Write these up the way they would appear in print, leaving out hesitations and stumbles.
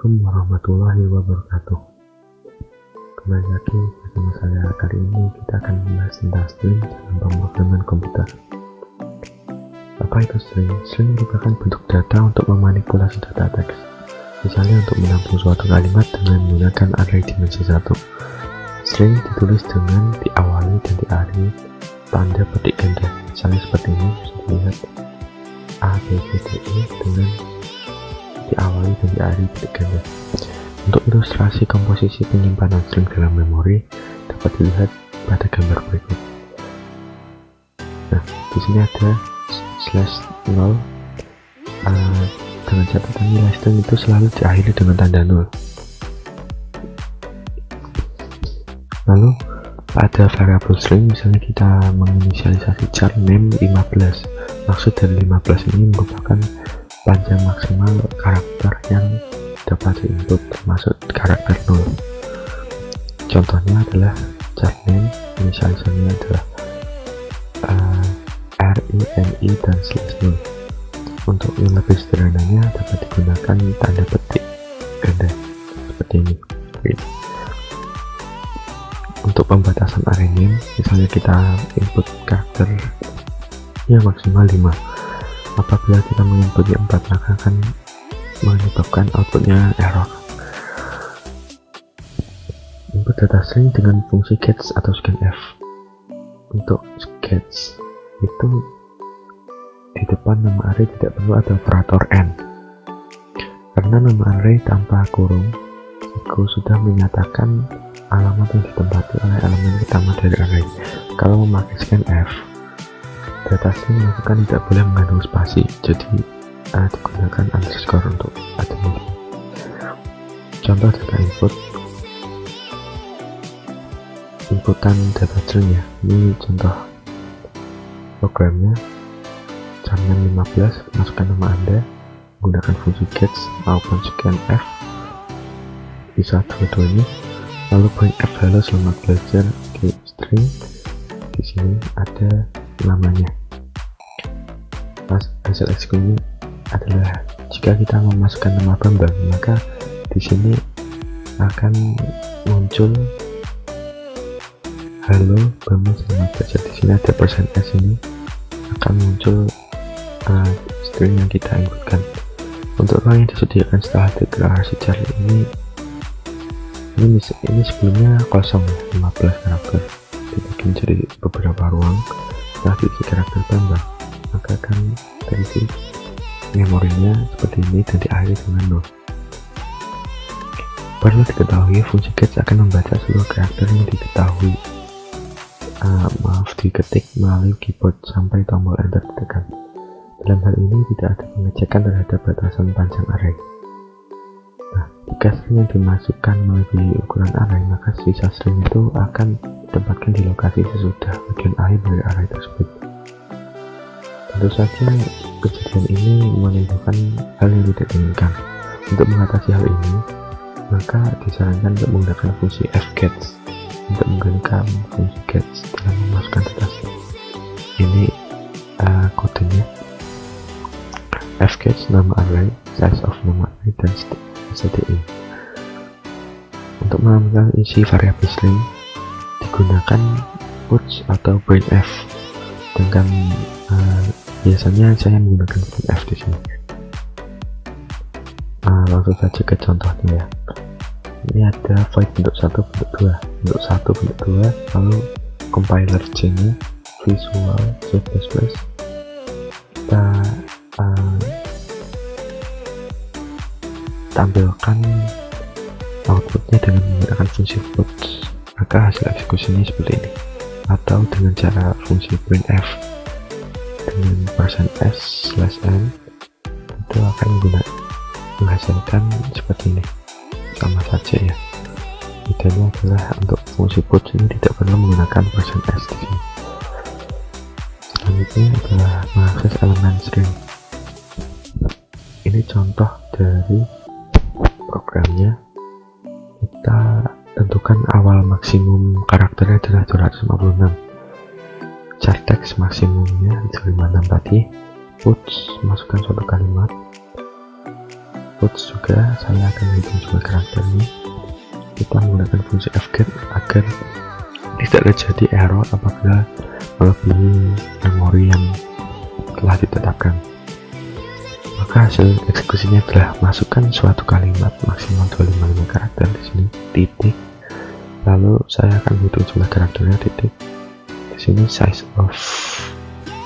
Assalamualaikum warahmatullahi wabarakatuh. Kembali lagi bersama saya. Kali ini kita akan membahas tentang string dalam pemrograman komputer. Apa itu string? String merupakan bentuk data untuk memanipulasi data teks. Misalnya untuk menampung suatu kalimat dengan menggunakan array dimensi 1. String ditulis dengan diawali dan diakhiri tanda petik ganda. Misalnya seperti ini, bisa dilihat A, B, C, D, E dengan diawali dan diakhiri petik ganda. Untuk ilustrasi komposisi penyimpanan string dalam memori dapat dilihat pada gambar berikut. Nah, di sini ada /0 dengan catatan nilai string itu selalu diakhiri dengan tanda 0. Lalu pada variabel string, misalnya kita menginisialisasi char name 15. Maksud dari 15 ini merupakan panjang maksimal karakter yang dapat diinput, termasuk karakter 0. Contohnya adalah char name, inisialisasinya adalah RINI dan /0. Untuk yang lebih sederhananya dapat digunakan tanda petik ganda seperti ini. Untuk pembatasan array name, misalnya kita input karakter yang maksimal 5. Apabila kita menginputnya 4, maka akan menyebabkan outputnya error. Input data string dengan fungsi gets atau scanf. Untuk gets itu di depan nama array tidak perlu ada operator n, karena nama array tanpa kurung itu sudah menyatakan alamat yang ditempati oleh elemen pertama dari array. Kalau memakai scanf, data string melakukan tidak boleh mengandung spasi, jadi digunakan underscore untuk adanya. Contoh data inputan data string ya. Ini contoh programnya. Caranya 15, masukkan nama Anda menggunakan fungsi gets maupun scanf, bisa dua-duanya. Lalu print f hello selamat belajar di string. Di sini ada namanya. Hasil eksekusinya adalah jika kita memasukkan nama Bambang, maka di sini akan muncul halo Bambang selamat belajar. Di sini ada %s, ini akan muncul string yang kita inputkan. Untuk ruang yang disediakan setelah deklarasi char ini sebelumnya kosong ya, 15 karakter, dibagi menjadi beberapa ruang. Setelah diisi karakter Bambang, maka akan terisi memorinya seperti ini dan diakhiri dengan 0. Perlu diketahui, fungsi gets akan membaca seluruh karakter yang diketik melalui keyboard sampai tombol enter ditekan. Dalam hal ini tidak ada pengecekan terhadap batasan panjang array. Nah, jika string yang dimasukkan melebihi ukuran array, maka sisa string itu akan ditempatkan di lokasi sesudah bagian akhir dari array tersebut. Tentu saja kejadian ini menimbulkan hal yang tidak diinginkan. Untuk mengatasi hal ini, maka disarankan untuk menggunakan fungsi fgets untuk menggunakan fungsi gets dalam memasukkan data string. Ini kodenya fgets nama array, size of nama array, dan std. Untuk menambahkan isi variabel string digunakan puts atau printf, dengan biasanya saya menggunakan printf di sini. Langsung saja ke contohnya ya. Ini ada void bentuk 1, bentuk 2, bentuk 1, bentuk 2, lalu compiler C nya Visual C++. Kita tampilkan outputnya dengan menggunakan fungsi puts, maka hasil eksekusinya seperti ini. Atau dengan cara fungsi printf dengan %s/n, itu akan menghasilkan seperti ini. Sama saja ya. Idealnya adalah untuk fungsi puts ini tidak perlu menggunakan %s di sini. Selanjutnya adalah mengakses elemen string. Ini contoh dari programnya. Kita tentukan awal maksimum karakternya adalah 256. Char text maksimumnya 56 tadi. Puts, masukkan suatu kalimat. puts juga saya akan menghitung jumlah karakter ini. Kita menggunakan fungsi fget agar tidak terjadi error apabila melebihi memori yang telah ditetapkan. Maka hasil eksekusinya adalah masukkan suatu kalimat maksimal 255 karakter di sini titik, lalu saya akan hitung jumlah karakternya titik. Di sini size of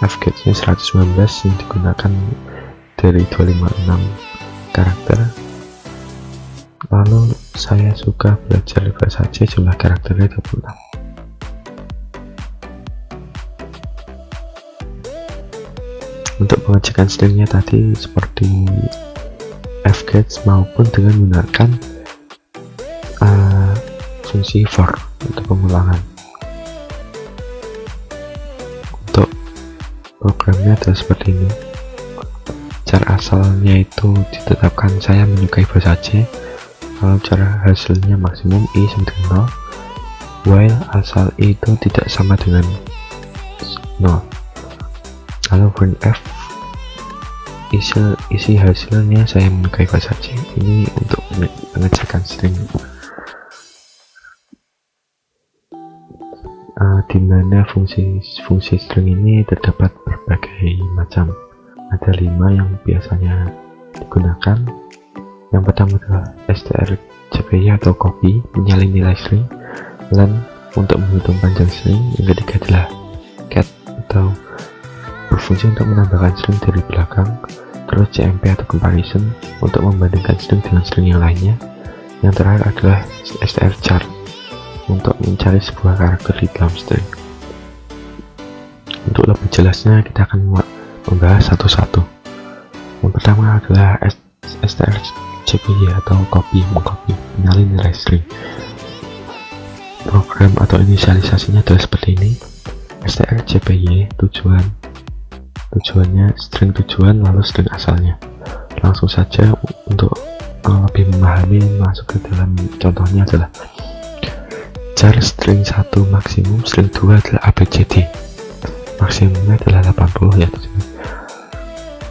fget-nya 119 yang digunakan dari 256 karakter. Lalu saya suka belajar saja jumlah karakternya 26. Untuk pengecekan stringnya tadi seperti fget maupun dengan menggunakan fungsi for untuk pengulangan. Untuk programnya adalah seperti ini. Cara asalnya itu ditetapkan saya menyukai Versace, lalu cara hasilnya maksimum i sama dengan 0, while asal i itu tidak sama dengan 0. Lalu printf isi hasilnya saya menyukai Versace. Ini untuk pengecekan string, dimana fungsi string ini terdapat berbagai macam. Ada 5 yang biasanya digunakan. Yang pertama adalah strcpy atau copy, menyalin nilai string, len untuk menghitung panjang string. Yang ketiga adalah cat atau berfungsi untuk menambahkan string dari belakang. Terus cmp atau comparison untuk membandingkan string dengan string yang lainnya. Yang terakhir adalah strchar untuk mencari sebuah karakter di dalam string. Untuk lebih jelasnya kita akan membahas satu-satu. Yang pertama adalah strcpy atau copy, mengcopy, menyalin nilai string. Program atau inisialisasinya adalah seperti ini. strcpy tujuannya string tujuan lalu string asalnya. Langsung saja untuk lebih memahami, masuk ke dalam contohnya adalah jar string 1 maksimum, string 2 adalah abcd, maksimumnya adalah 80 ya.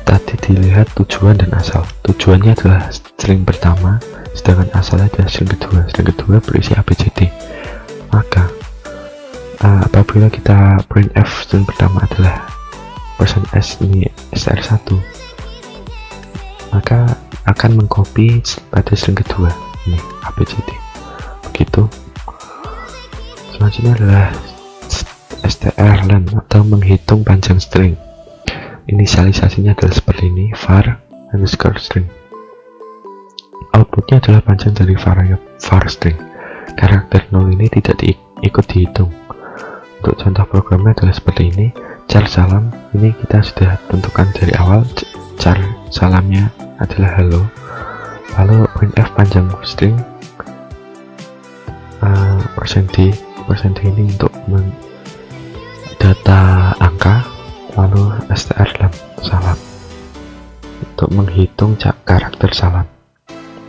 Tadi dilihat tujuan dan asal. Tujuannya adalah string pertama, sedangkan asalnya adalah string kedua. String kedua berisi abcd. Maka apabila kita printf string pertama adalah %s ini str1, maka akan mengcopy pada string kedua ini abcd. Begitu. Selanjutnya adalah strlen atau menghitung panjang string. Inisialisasinya adalah seperti ini, var underscore string. Outputnya adalah panjang dari variabel var string. Karakter 0 ini tidak ikut dihitung. Untuk contoh programnya adalah seperti ini. Char salam ini kita sudah tentukan dari awal, char salamnya adalah hello. Lalu printf panjang string %d ini untuk data angka, lalu strlen salam untuk menghitung karakter salam.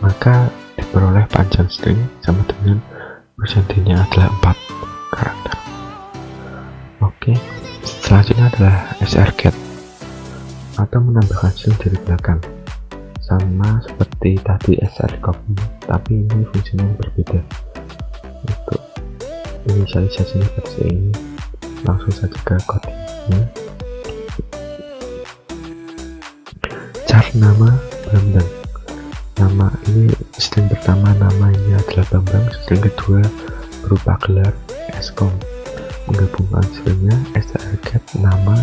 Maka diperoleh panjang string sama dengan %nya adalah 4 karakter. Oke. Selanjutnya adalah strget atau menambahkan string dari belakang, sama seperti tadi strcopy, tapi ini fungsinya berbeda. Untuk inisialisasinya seperti ini. Langsung saja ke codingnya. Char nama Bambang. Nama ini string pertama namanya adalah Bambang, string kedua berupa gelar eskom. Menggabungkan stringnya strget nama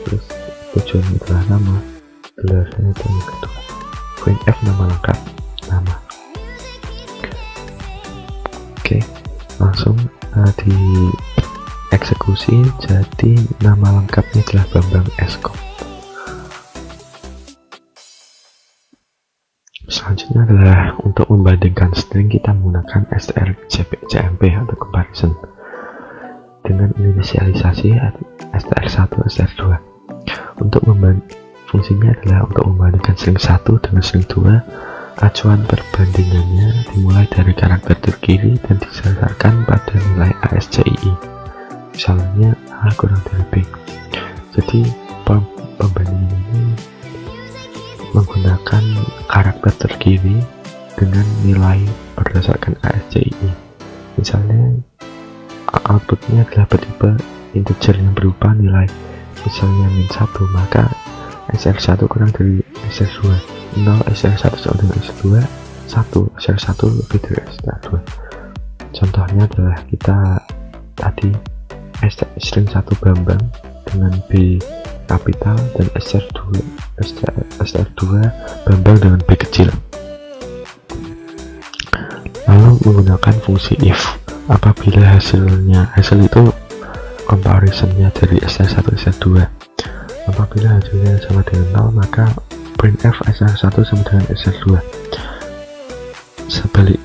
terus tujuannya adalah nama, gelarnya itu yang kedua. Printf nama lengkap nama. Oke, langsung di eksekusi. Jadi nama lengkapnya adalah Bambang Eskom. Selanjutnya adalah untuk membandingkan string, kita menggunakan strcmp atau comparison dengan inisialisasi str1 str2. Untuk fungsinya adalah untuk membandingkan string 1 dengan string 2. Acuan perbandingannya dimulai dari karakter terkiri dan disasarkan pada nilai ASCII, misalnya A kurang dari B. Jadi pembandingan ini menggunakan karakter terkiri dengan nilai berdasarkan ASCII. Misalnya outputnya adalah bertipe integer yang berupa nilai misalnya -1, maka SR1 kurang dari SR2, 0 SR1 sama dengan SR2, 1 SR1 lebih dari SR2. Contohnya adalah kita tadi string 1 Bambang dengan B kapital dan SR2 Bambang dengan B kecil. Lalu menggunakan fungsi if. Apabila hasil itu comparisonnya dari SR1 SR2, apabila hasilnya sama dengan 0, maka printf SR1 sama dengan SR2. Sebalik,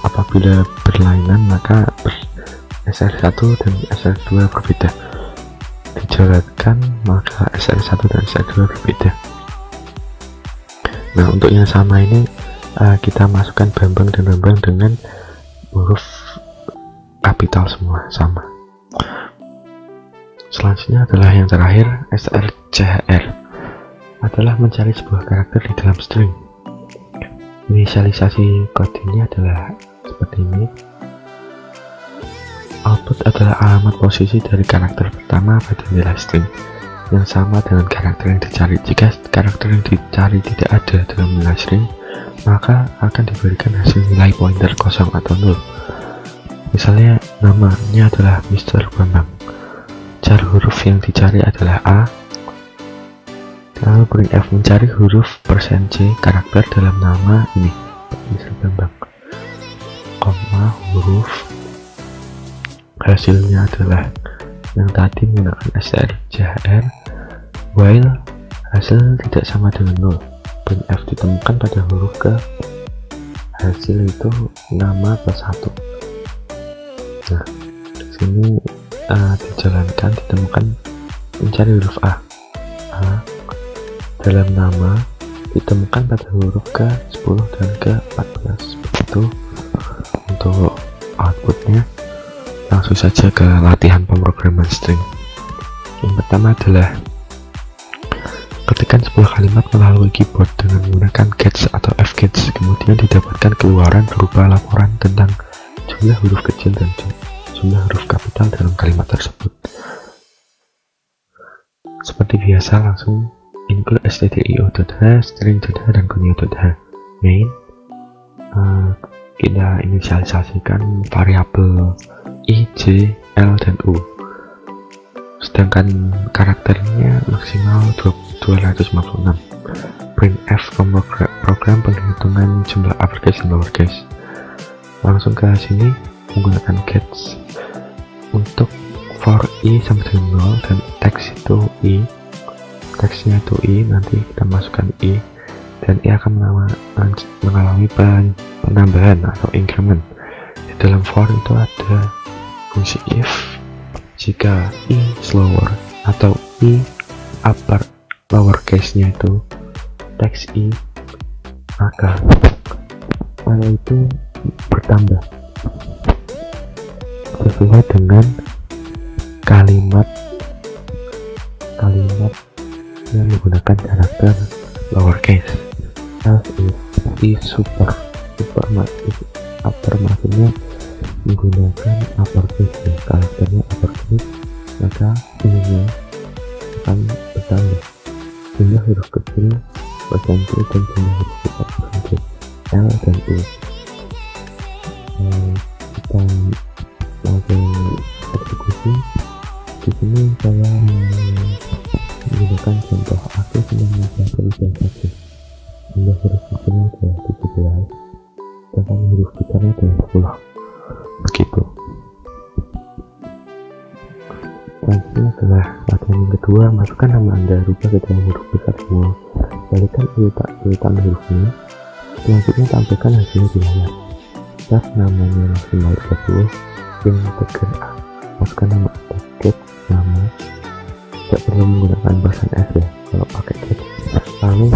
apabila berlainan, maka SR1 dan SR2 berbeda. Dijalankan, maka SR1 dan SR2 berbeda. Nah, untuk yang sama ini kita masukkan Bambang dan Bambang dengan huruf kapital semua sama. Selanjutnya adalah yang terakhir, strchr adalah mencari sebuah karakter di dalam string. Inisialisasi kodenya adalah seperti ini. Output adalah alamat posisi dari karakter pertama pada nilai string yang sama dengan karakter yang dicari. Jika karakter yang dicari tidak ada dalam nilai string, maka akan diberikan hasil nilai pointer kosong atau 0. Misalnya namanya adalah Mr. Bambang, jar huruf yang dicari adalah A, lalu printf mencari huruf %C karakter dalam nama ini Mr. Bambang, koma huruf hasilnya adalah yang tadi menggunakan strchr, while hasil tidak sama dengan 0. printf ditemukan pada huruf ke hasil itu nama plus 1. Nah, di sini dijalankan, ditemukan mencari huruf A dalam nama ditemukan pada huruf ke 10 dan ke 14. Begitu untuk outputnya. Langsung saja ke latihan pemrograman string. Yang pertama adalah ketikkan sebuah kalimat melalui keyboard dengan menggunakan gets atau fgets, kemudian didapatkan keluaran berupa laporan tentang jumlah huruf kecil dan jumlah huruf kapital dalam kalimat tersebut. Seperti biasa, langsung include stdio.h, string.h, dan kunio.h. Main, kita inisialisasikan variabel i, j, l, dan u. Sedangkan karakternya maksimal 256. Printf program penghitungan jumlah uppercase dan lowercase. Langsung ke sini menggunakan gets untuk for i sama dengan 0 dan teks itu i, teksnya itu i, nanti kita masukkan i dan i akan mengalami penambahan atau increment. Di dalam for itu ada fungsi if. Jika i slower atau i upper lowercase nya itu teks i, maka file itu bertambah sesuai dengan kalimat yang menggunakan karakter lowercase. Else if i super upper maksudnya menggunakan uppercase ya, karakternya uppercase, maka ininya akan bertambah jumlah huruf kecil %C dan jumlah huruf besar %C, L dan U. Kita langsung eksekusi. Di sini saya menggunakan contoh aku sedang mempelajari bahasa jumlah huruf kecilnya adalah 17 dan huruf besarnya adalah 10. Begitu. Selanjutnya adalah latihan yang kedua, masukkan nama Anda, rubah ke dalam huruf besar semua, balikkan urutan hurufnya, selanjutnya tampilkan hasilnya di layar. Start namanya maksimal 30, yang integer A, masukkan nama Anda, get nama, tidak perlu menggunakan balasan F ya kalau pakai get. Lalu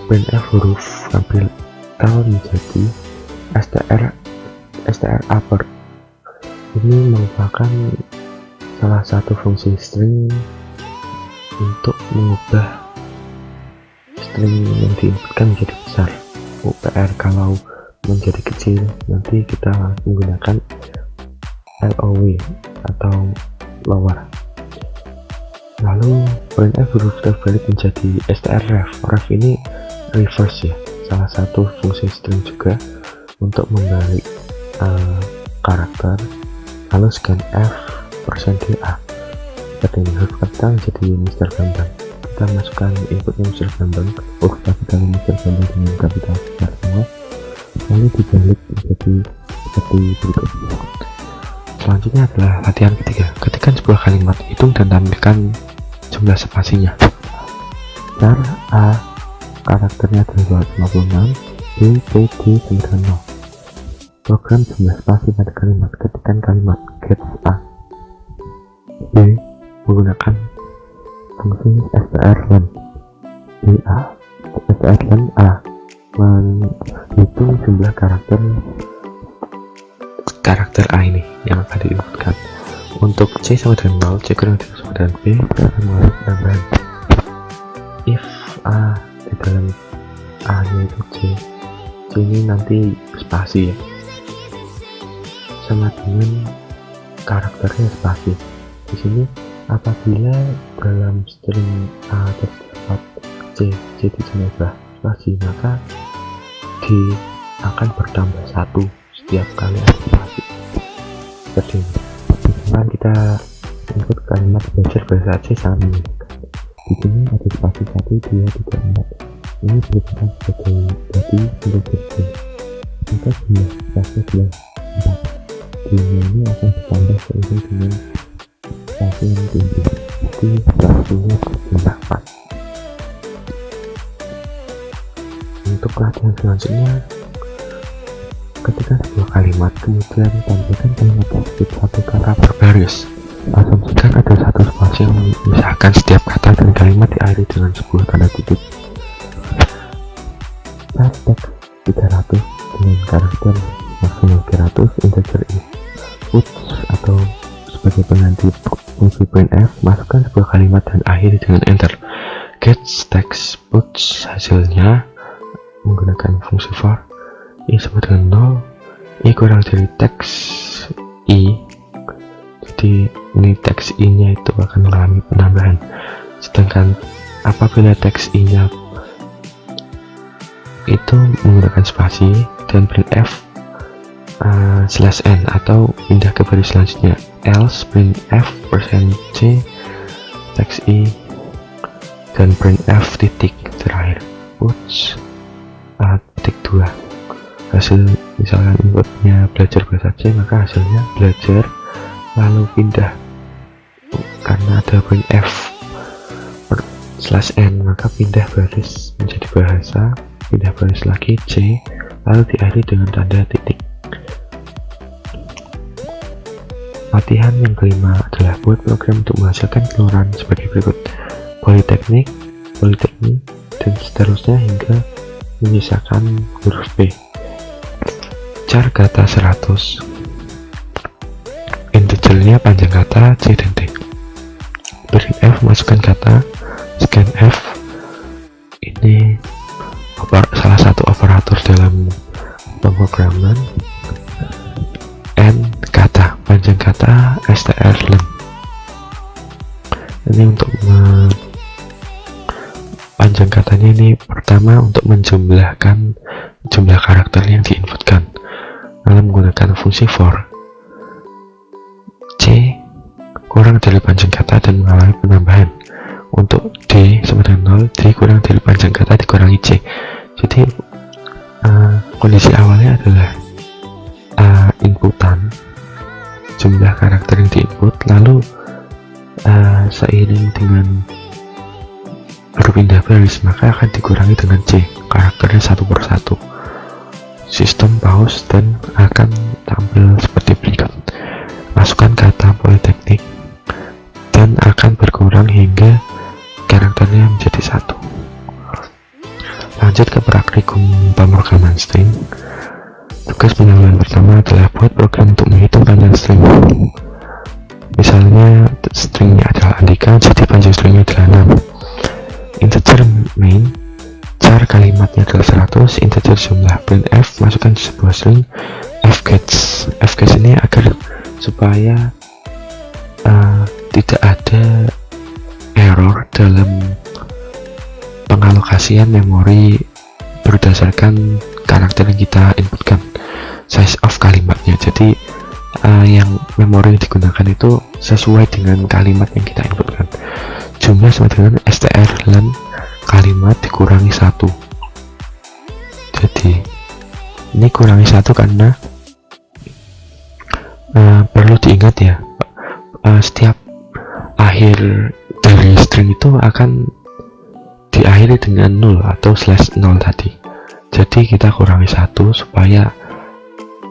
printf huruf kapital menjadi str upper. Ini merupakan salah satu fungsi string untuk mengubah string yang diinputkan menjadi besar. UPR kalau menjadi kecil nanti kita menggunakan LOW atau lower. Lalu printf huruf terbalik menjadi strref. Ref ini reverse ya, salah satu fungsi string juga untuk membalik karakter. Lalu scanf %DA seperti ini, huruf kapital jadi Mr. Bambang. Kita masukkan inputnya Mr. Bambang, huruf kapital Mr. Bambang dengan kapital besar semua, lalu dibalik menjadi seperti berikut. Selanjutnya adalah latihan ketiga. Ketikkan sebuah kalimat, hitung dan tampilkan jumlah spasinya. Char A karakternya adalah 256, B, C, D sama 0. Program jumlah spasi pada kalimat. Ketikkan kalimat get A. B menggunakan fungsi strlen. strlen A menghitung jumlah karakter A ini yang akan diinputkan. Untuk C sama dengan 0, C kurang sama dengan B, kita akan mengalami penambahan. If A di dalam A nya itu C ini nanti spasi ya, sama dengan karakternya spasi. Di sini apabila dalam string A terdapat C ditambah spasi, maka D akan bertambah 1 setiap kali ada spasi. Seperti ini. Misalkan kita input kalimat belajar bahasa C sama ini. Di sini ada spasi 1, 2, 3, 4. Ini diberikan sebagai body untuk string. Maka jumlah spasi adalah 4. D-nya ini akan bertambah seiring dengan spasi yang tinggi. Jadi spasinya berjumlah 4. Untuk latihan selanjutnya, ketika sebuah kalimat kemudian tampilkan kalimat tersebut satu kata berbaris. Asumsikan ada satu spasi yang memisahkan setiap kata dan kalimat diakhiri dengan sebuah tanda titik. Teks 300 dengan karakter maksimal 300 integer puts atau sebagai pengganti fungsi printf, masukkan sebuah kalimat dan akhiri dengan enter. Get text puts hasilnya menggunakan fungsi for. I sama dengan 0, I kurang dari teks I, jadi ini teks I nya itu akan mengalami penambahan. Sedangkan apabila teks I nya itu menggunakan spasi dan printf /n atau pindah ke baris selanjutnya, else printf %c teks I dan printf titik terakhir puts titik 2. Hasil misalkan inputnya belajar bahasa C, maka hasilnya belajar, lalu pindah karena ada printf /n maka pindah baris menjadi bahasa, pindah baris lagi C, lalu diakhiri dengan tanda titik. Latihan yang kelima adalah buat program untuk menghasilkan keluaran sebagai berikut: politeknik, dan seterusnya hingga menyisakan huruf B. Char kata 100, integernya panjang kata C dan D. Printf masukkan kata, scanf ini salah satu operator dalam pemrograman, n kata, panjang kata strlen. Ini untuk panjang katanya ini pertama untuk menjumlahkan jumlah karakter yang diinputkan, lalu menggunakan fungsi for. C kurang dari panjang kata dan mengalami penambahan. Untuk D sama dengan 0, D kurang dari panjang kata dikurangi C. Jadi kondisi awalnya adalah inputan jumlah karakter yang diinput, lalu seiring dengan berpindah baris maka akan dikurangi dengan C, karakternya satu persatu. Sistem pause dan akan tampil seperti berikut: masukkan kata politeknik dan akan berkurang hingga karakternya menjadi 1. Lanjut ke praktikum pemrograman string. Tugas pendahuluan pertama adalah buat program untuk menghitung panjang string. Misalnya stringnya adalah Andika, jadi panjang stringnya adalah 6. Integer main str kalimatnya adalah 100, integer jumlah printf, masukkan sebuah string fgets. Fgets ini agar supaya tidak ada error dalam pengalokasian memori berdasarkan karakter yang kita inputkan, size of kalimatnya. Jadi yang memori yang digunakan itu sesuai dengan kalimat yang kita inputkan. Jumlah sama dengan strlen kalimat dikurangi 1. Jadi ini kurangi 1 karena perlu diingat ya, setiap akhir dari string itu akan diakhiri dengan 0 atau /0 tadi. Jadi kita kurangi 1 supaya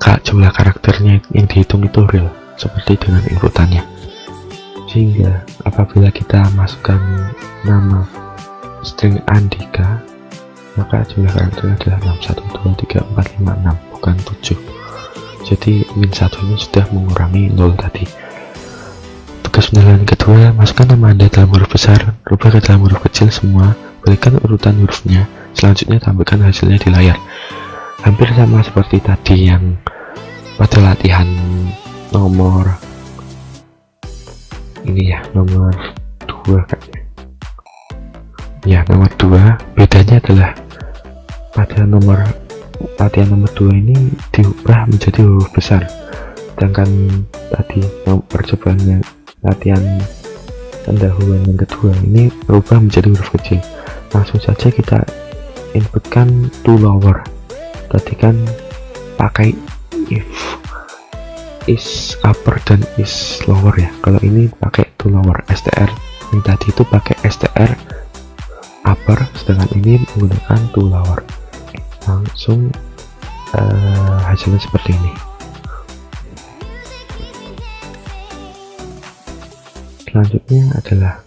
jumlah karakternya yang dihitung itu real seperti dengan inputannya, sehingga apabila kita masukkan nama string Andika, maka jumlah karakternya adalah 612345 bukan 7. Jadi min 1 ini sudah mengurangi 0 tadi. Tugas pendalaman kedua, masukkan nama Anda dalam huruf besar, rubah ke dalam huruf kecil semua, berikan urutan hurufnya, selanjutnya tampilkan hasilnya di layar. Hampir sama seperti tadi yang pada latihan nomor ini ya, nomor 2 kayaknya ya, nomor 2. Bedanya adalah pada latihan nomor 2 ini diubah menjadi huruf besar, sedangkan tadi percobaannya latihan pendahuluan yang kedua ini berubah menjadi huruf kecil. Langsung saja kita inputkan to lower. Tadi kan pakai if is upper dan is lower ya, kalau ini pakai to lower. str yang tadi itu pakai str upper, sedangkan ini menggunakan to lower. Langsung hasilnya seperti ini. Selanjutnya adalah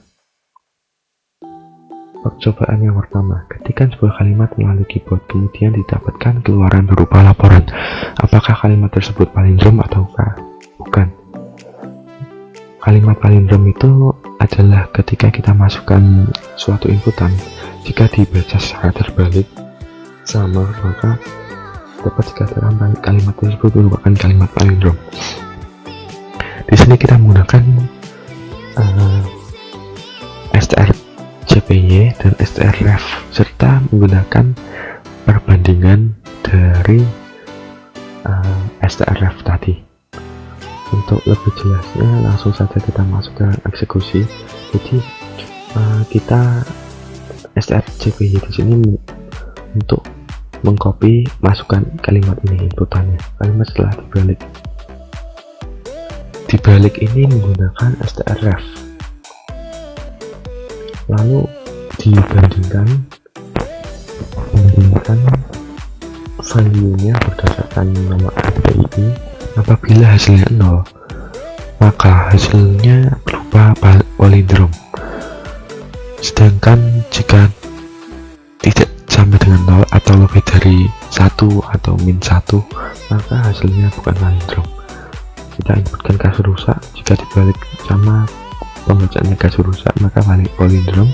percobaan yang pertama. Ketikkan sebuah kalimat melalui keyboard, kemudian didapatkan keluaran berupa laporan. Apakah kalimat tersebut palindrom ataukah bukan? Kalimat palindrom itu adalah ketika kita masukkan suatu inputan, jika dibaca secara terbalik sama, maka dapat dikatakan kalimat tersebut merupakan kalimat palindrom. Di sini kita menggunakan strcpy dan strref serta menggunakan perbandingan dari strref tadi. Untuk lebih jelasnya langsung saja kita masuk ke eksekusi. Jadi kita strcpy di sini untuk mengcopy, masukkan kalimat ini inputannya, kalimat setelah dibalik ini menggunakan strref, lalu dibandingkan value-nya berdasarkan nama API. Apabila hasilnya 0, maka hasilnya berupa palindrom, sedangkan jika tidak sampai dengan 0 atau lebih dari 1 atau min 1, maka hasilnya bukan palindrom. Kita inputkan kasur rusak, jika dibalik sama pembacaannya kasur rusak maka balik palindrom.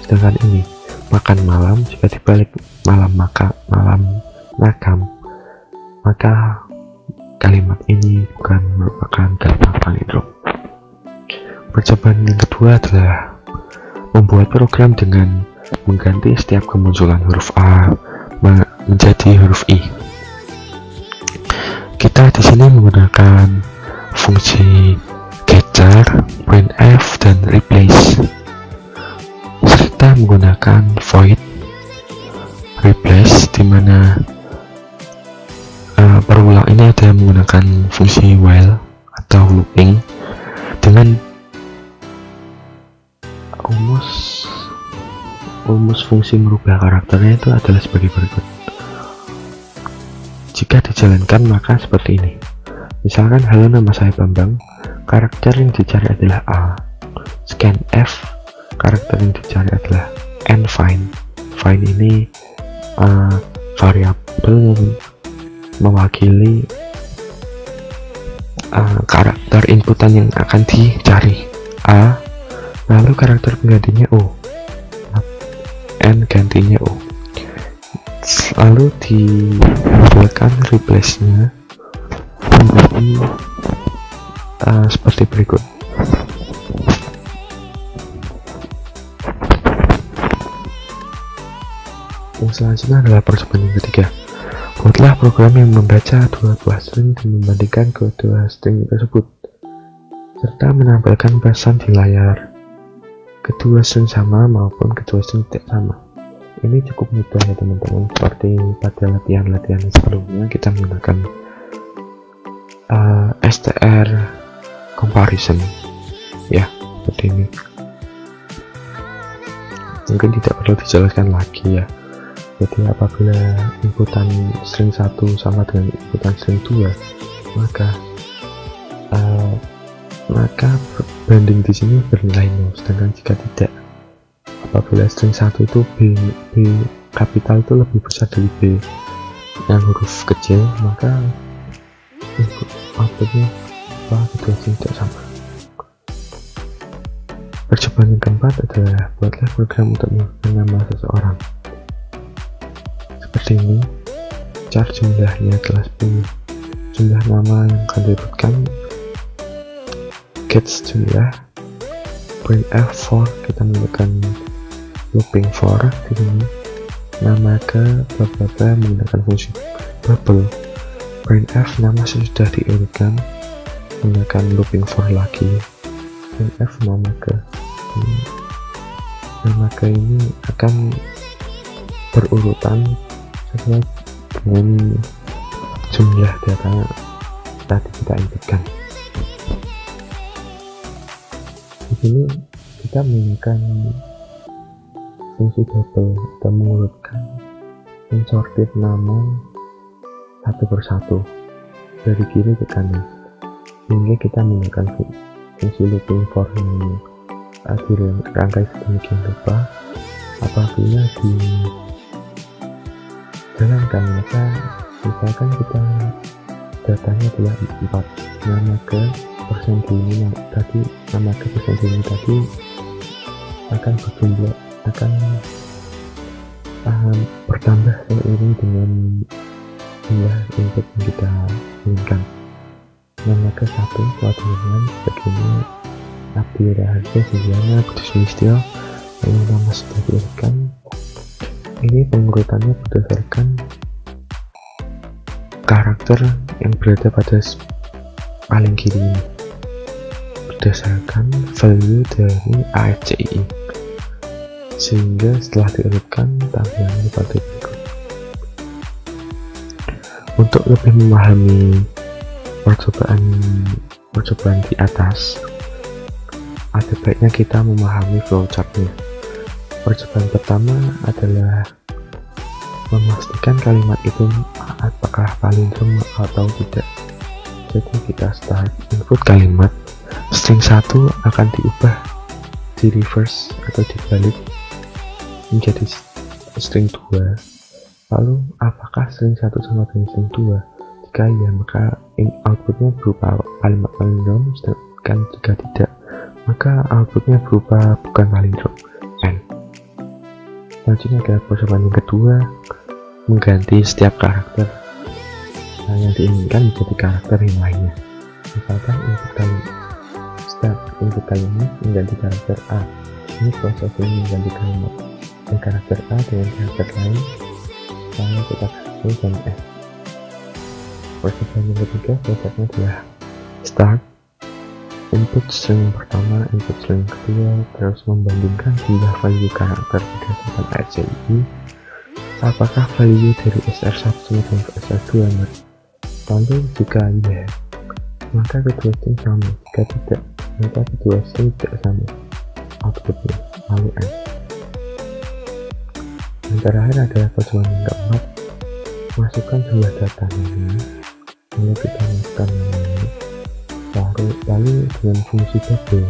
Sedangkan ini makan malam, jika dibalik malam maka malam nakam, maka kalimat ini bukan merupakan kalimat palindrom. Percobaan yang kedua adalah membuat program dengan mengganti setiap kemunculan huruf A menjadi huruf I. Kita di sini menggunakan fungsi getchar, printf, dan replace, serta menggunakan void replace, dimana perulang ini ada menggunakan fungsi while atau looping dengan rumus fungsi merubah karakternya itu adalah sebagai berikut. Jika dijalankan maka seperti ini. Misalkan, halo nama saya Bambang, karakter yang dicari adalah A. Scan F, karakter yang dicari adalah N find. Find ini variabel yang mewakili karakter inputan yang akan dicari A, lalu karakter penggantinya O, N gantinya O. lalu diambilkan replace-nya menjadi seperti berikut. Yang selanjutnya adalah percobaan yang ketiga. Buatlah program yang membaca dua buah string dan membandingkan kedua string tersebut, serta menampilkan pesan di layar. Kedua string sama maupun kedua string tidak sama. Ini cukup mudah ya teman-teman, seperti pada latihan-latihan sebelumnya kita menggunakan str comparison ya, seperti ini. Mungkin tidak perlu dijelaskan lagi ya. Jadi apabila inputan string 1 sama dengan inputan string 2, maka banding di sini bernilai 0. Sedangkan jika tidak, apabila string 1 itu B kapital itu lebih besar dari B yang huruf kecil, maka outputnya kedua string tidak sama. Percobaan yang keempat adalah buatlah program untuk menentukan nama seseorang. Seperti ini, char jumlahnya adalah 10. Jumlah nama yang akan dirutkan, get jumlah, printf for, kita menggunakan looping for di sini, nama ke beberapa menggunakan fungsi bubble, printf nama sudah diurutkan menggunakan looping for lagi, printf nama ke ini akan berurutan sesuai dengan jumlah data yang tadi kita inputkan. Di sini kita menggunakan fungsi bubble atau mengurutkan mensortir nama satu persatu dari kiri ke kanan, sehingga kita menggunakan fungsi looping for yang dirangkai sedemikian rupa. Apabila dijalankan, maka misalkan kita datanya adalah 4, nama ke persen ini tadi, nama ke persen ini tadi akan berjumlah, akan bertambah seiring dengan jumlah input yang kita inginkan. Nama ke 1 suatu dengan sebagainya Abdi Raharja Sugiana Budi Sulistyo, lalu nama sudah diurutkan. Ini pengurutannya berdasarkan karakter yang berada pada paling kiri ini, berdasarkan value dari ASCII, sehingga setelah diurutkan tampilannya seperti berikut. Untuk lebih memahami percobaan di atas, ada baiknya kita memahami flowchartnya. Percobaan pertama adalah memastikan kalimat itu apakah palindrom atau tidak. Jadi kita start input kalimat, string 1 akan diubah di reverse atau dibalik menjadi string 2. Lalu apakah string 1 sama dengan string 2? Jika ya, maka outputnya berupa kalimat palindrom, sedangkan jika tidak, maka outputnya berupa bukan palindrom. Selanjutnya adalah percobaan yang kedua, mengganti setiap karakter yang diinginkan menjadi karakter yang lainnya. Misalkan input kalimat mengganti karakter A. Ini proses ini mengganti kalimat dan karakter A dengan karakter lain, lalu kita kasih dan F. Percobaan yang ketiga, prosesnya adalah start, input string pertama, input string kedua, terus membandingkan jumlah value karakter berdasarkan ASCII. Apakah value dari SR1 sama dengan SR2? Lalu jika ya, maka kedua string sama. Jika tidak, maka kedua string tidak sama outputnya. Lalu N. Yang terakhir adalah percobaan yang keempat, masukkan jumlah datanya, lalu kita masukkan namanya, lalu dengan fungsi bubble,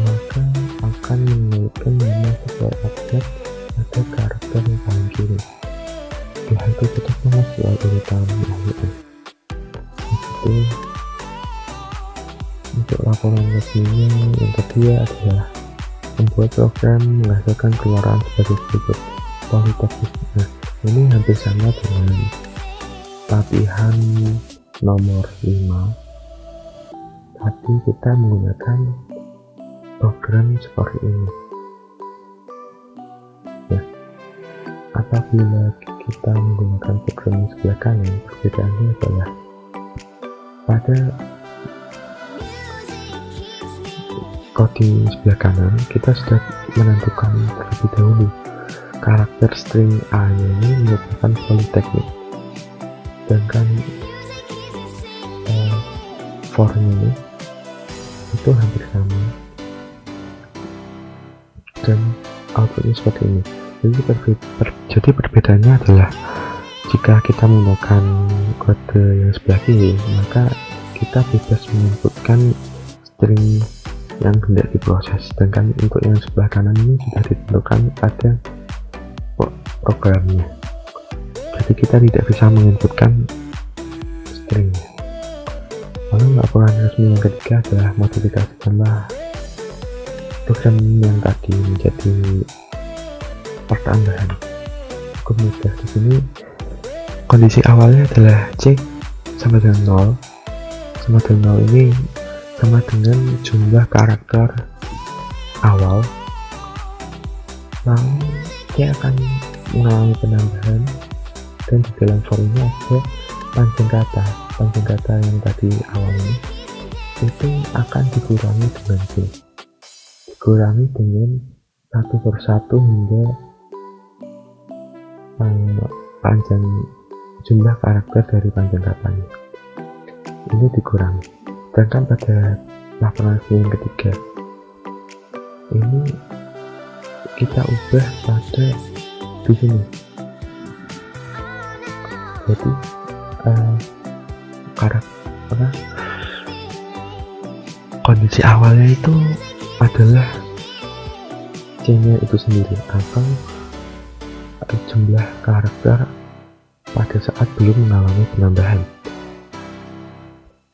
maka akan menyebutkan nama sesuai objek pada karakter yang paling kiri. Di hal tersebut nama sesuai urutan lalu. Begitu. Untuk laporan resminya yang kedua adalah membuat program menghasilkan keluaran sebagai berikut. Kualitas. Nah, Ini hampir sama dengan latihan nomor 5. Tadi kita menggunakan program seperti ini. Nah, apabila kita menggunakan program sebelah kanan, perbedaannya adalah pada coding sebelah kanan kita sudah menentukan terlebih dahulu karakter string A ini merupakan politeknik, sedangkan for ini itu hampir sama dan outputnya seperti ini. Jadi perbedaannya adalah jika kita menggunakan kode yang sebelah kiri, maka kita bebas menginputkan string yang hendak diproses, sedangkan untuk yang sebelah kanan ini sudah ditentukan pada programnya, jadi kita tidak bisa menginputkan stringnya. Lalu laporan resmi yang ketiga adalah modifikasikanlah program yang tadi menjadi part tambahan. Cukup mudah. Di sini kondisi awalnya adalah C sama dengan 0. Sama dengan 0 ini sama dengan jumlah karakter awal. Lalu dia akan mengalami penambahan, dan di dalam for ini ada panjang kata yang tadi awal ini itu akan dikurangi dengan C, dikurangi dengan 1 per 1 hingga panjang jumlah karakter dari panjang katanya ini dikurangi. Sedangkan pada laporan yang ketiga ini kita ubah pada di sini, jadi kondisi awalnya itu adalah C-nya itu sendiri atau jumlah karakter pada saat belum mengalami penambahan.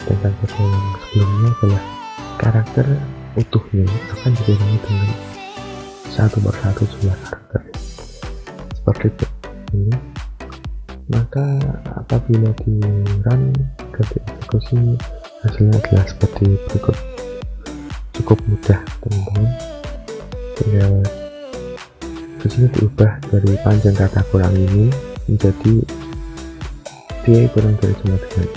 Dan pada yang sebelumnya adalah karakter utuhnya akan dikurangi dengan 1 per 1 jumlah karakter seperti itu. Ini maka apabila di run ke eksekusi hasilnya adalah seperti berikut. Cukup mudah teman-teman, tinggal disini diubah dari panjang kata kurang ini menjadi dia kurang dari sama dengan